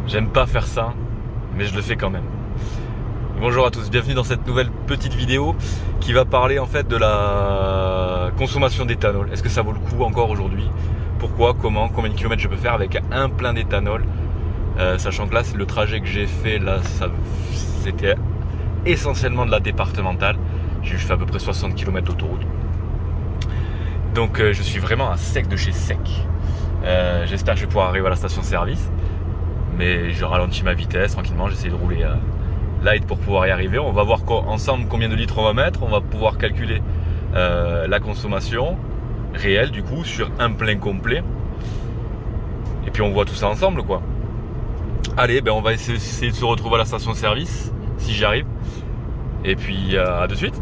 J'aime pas faire ça, mais je le fais quand même. Bonjour à tous, bienvenue dans cette nouvelle petite vidéo qui va parler en fait de la consommation d'éthanol. Est-ce que ça vaut le coup encore aujourd'hui? Pourquoi? Comment? Combien de kilomètres je peux faire avec un plein d'éthanol? Sachant que là, le trajet que j'ai fait, là, c'était essentiellement de la départementale. J'ai fait à peu près 60 km d'autoroute. Donc je suis vraiment à sec de chez sec. J'espère que je vais pouvoir arriver à la station-service. Mais je ralentis ma vitesse tranquillement, j'essaie de rouler light pour pouvoir y arriver. On va voir ensemble combien de litres on va mettre. On va pouvoir calculer la consommation réelle du coup sur un plein complet. Et puis on voit tout ça ensemble quoi. Allez, on va essayer de se retrouver à la station-service si j'y arrive. Et puis à de suite.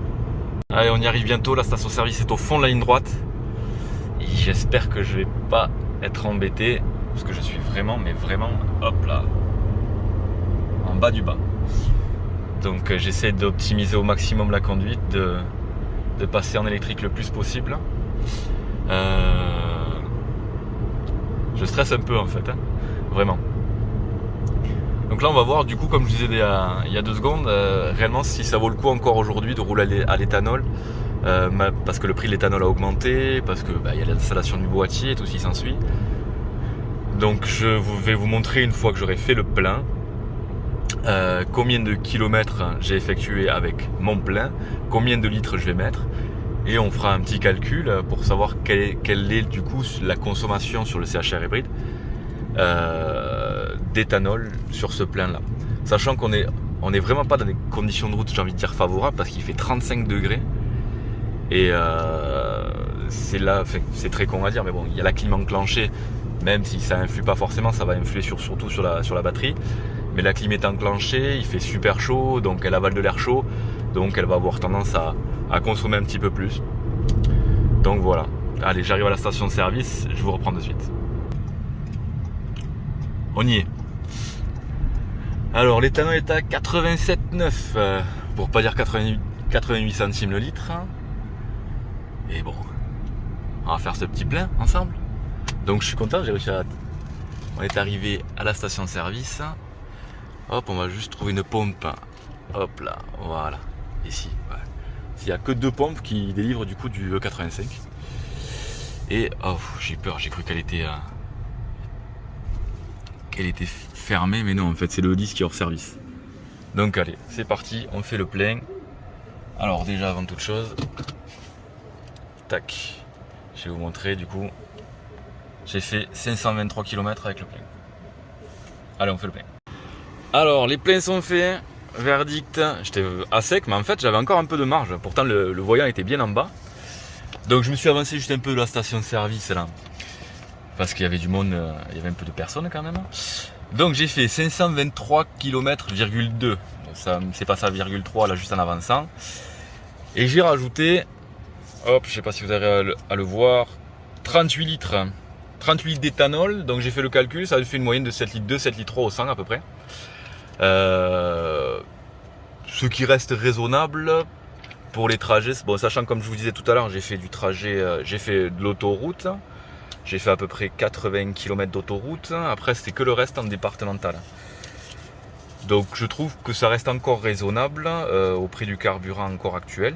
Allez, on y arrive bientôt. La station-service est au fond de la ligne droite. Et j'espère que je vais pas être embêté. Parce que je suis vraiment, hop là, en bas du bas. Donc j'essaie d'optimiser au maximum la conduite, de passer en électrique le plus possible. Je stresse un peu en fait, hein, vraiment. Donc là on va voir du coup, comme je disais il y a 2 secondes, réellement si ça vaut le coup encore aujourd'hui de rouler à l'éthanol. Parce que le prix de l'éthanol a augmenté, parce que y a l'installation du boîtier et tout ce qui s'ensuit. Donc je vais vous montrer une fois que j'aurai fait le plein combien de kilomètres j'ai effectué avec mon plein, combien de litres je vais mettre, et on fera un petit calcul pour savoir quelle est du coup la consommation sur le CHR hybride d'éthanol sur ce plein là. Sachant qu'on est vraiment pas dans des conditions de route, j'ai envie de dire favorables, parce qu'il fait 35 degrés et c'est très con à dire, mais bon, il y a la clim enclenchée. Même si ça influe pas forcément, ça va influer surtout sur la batterie. Mais la clim est enclenchée, il fait super chaud, donc elle avale de l'air chaud. Donc elle va avoir tendance à consommer un petit peu plus. Donc voilà. Allez, j'arrive à la station de service, je vous reprends de suite. On y est. Alors l'éthanol est à 87,9 pour pas dire 88 centimes le litre. Et bon, on va faire ce petit plein ensemble. Donc je suis content, j'ai réussi on est arrivé à la station-service. Hop, on va juste trouver une pompe. Hop là, voilà, ici. Ouais. Il n'y a que 2 pompes qui délivrent du coup du E85. Et oh, j'ai peur, j'ai cru qu'elle était fermée, mais non, en fait c'est le 10 qui est hors service. Donc allez, c'est parti, on fait le plein. Alors déjà avant toute chose, tac, je vais vous montrer du coup. J'ai fait 523 km avec le plein. Allez, on fait le plein. Alors, les pleins sont faits. Verdict, j'étais à sec, mais en fait, j'avais encore un peu de marge. Pourtant, le voyant était bien en bas. Donc, je me suis avancé juste un peu de la station-service là. Parce qu'il y avait du monde, il y avait un peu de personnes quand même. Donc, j'ai fait 523 km,2. C'est pas ça, 3 là, juste en avançant. Et j'ai rajouté, hop, je sais pas si vous avez à le voir, 38 litres. 38 litres d'éthanol, donc j'ai fait le calcul, ça a fait une moyenne de 7 litres 2, 7 litres 3 au 100 à peu près. Ce qui reste raisonnable pour les trajets. Bon, sachant comme je vous disais tout à l'heure, j'ai fait du trajet, j'ai fait de l'autoroute. J'ai fait à peu près 80 km d'autoroute. Après, c'était que le reste en départemental. Donc je trouve que ça reste encore raisonnable au prix du carburant encore actuel.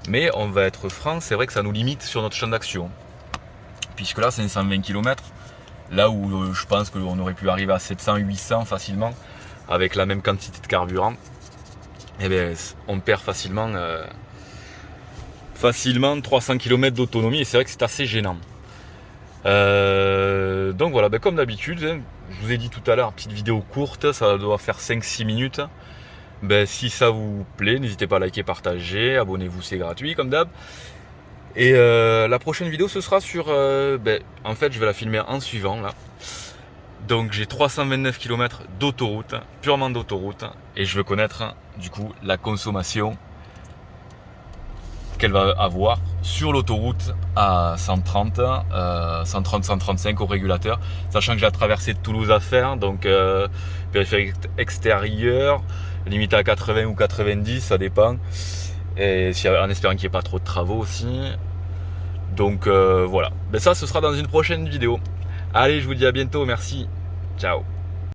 Mais on va être franc, c'est vrai que ça nous limite sur notre champ d'action. Puisque là, 520 km, là où je pense qu'on aurait pu arriver à 700, 800 facilement, avec la même quantité de carburant, eh bien, on perd facilement 300 km d'autonomie, et c'est vrai que c'est assez gênant. Donc voilà, comme d'habitude, je vous ai dit tout à l'heure, petite vidéo courte, ça doit faire 5-6 minutes. Si ça vous plaît, n'hésitez pas à liker, partager, abonnez-vous, c'est gratuit comme d'hab. Et la prochaine vidéo ce sera sur en fait je vais la filmer en suivant là. Donc j'ai 329 km d'autoroute, purement d'autoroute, et je veux connaître du coup la consommation qu'elle va avoir sur l'autoroute à 130, 135 au régulateur, sachant que j'ai la traversée de Toulouse à faire, donc périphérique extérieur, limité à 80 ou 90, ça dépend. Et en espérant qu'il n'y ait pas trop de travaux aussi. Donc voilà, ça ce sera dans une prochaine vidéo. Allez, je vous dis à bientôt, merci, ciao.